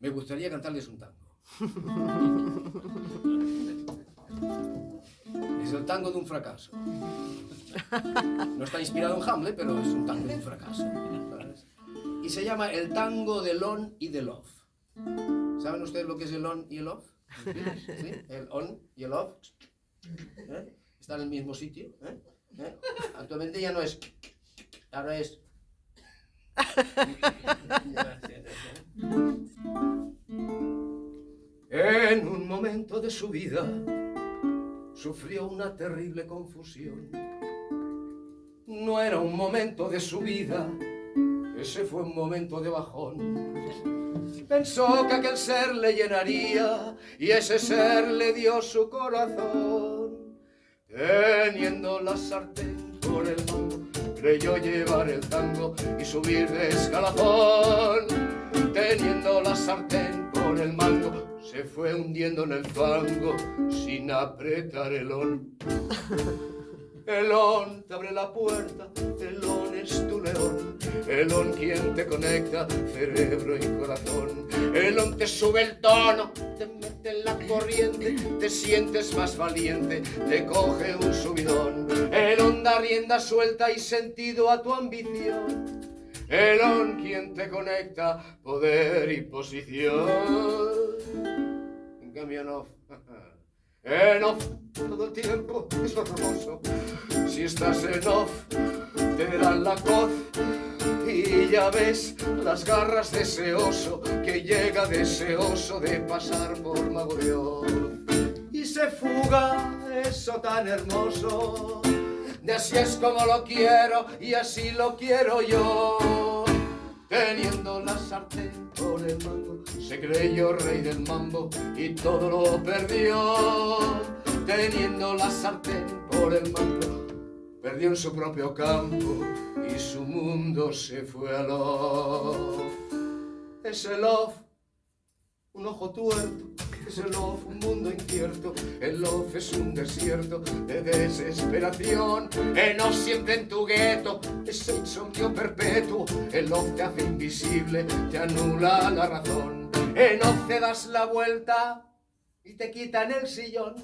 me gustaría cantarles un tango. Es el tango de un fracaso. No está inspirado en Hamlet, pero es un tango de un fracaso, ¿sabes? Y se llama el tango del on y del off. ¿Saben ustedes lo que es el on y el off? ¿Sí? El on y el off. ¿Eh? Está en el mismo sitio. ¿Eh? ¿Eh? Actualmente ya no es... Ahora es... En un momento de su vida sufrió una terrible confusión. No era un momento de su vida, ese fue un momento de bajón. Pensó que aquel ser le llenaría y ese ser le dio su corazón. Teniendo la sartén por el mango, creyó llevar el tango y subir de escalafón. Teniendo la sartén por el mango, se fue hundiendo en el fango sin apretar el on. El on te abre la puerta, el on es tu león, el on quien te conecta cerebro y corazón. El on te sube el tono, te mete en la corriente, te sientes más valiente, te coge un subidón. El on da rienda suelta y sentido a tu ambición. El on quien te conecta poder y posición. En cambio en off, todo el tiempo es horroroso. Si estás en off, te dan la coz y ya ves las garras de ese oso que llega deseoso de pasar por mago de Oz. Y se fuga eso tan hermoso, de así es como lo quiero y así lo quiero yo. Teniendo la sartén por el mango, se creyó rey del mambo y todo lo perdió. Teniendo la sartén por el mango, perdió en su propio campo y su mundo se fue al off. Es el off, un ojo tuerto, es el off, un mundo incierto. El off es un desierto de desesperación. El off siempre en tu gueto, es insomnio perpetuo. El off te hace invisible, te anula la razón. En off te das la vuelta y te quitan el sillón.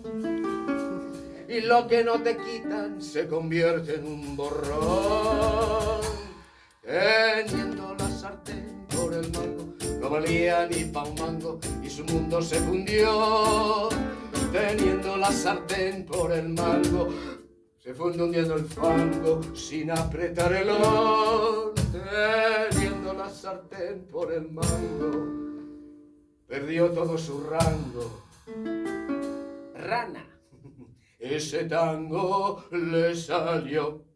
Y lo que no te quitan se convierte en un borrón. Teniendo la sartén por el mango, no valía ni pa' un mango y su mundo se fundió. Teniendo la sartén por el mango, se fue hundiendo el fango sin apretar el on. Teniendo la sartén por el mango, perdió todo su rango. Rana. Ese tango le salió.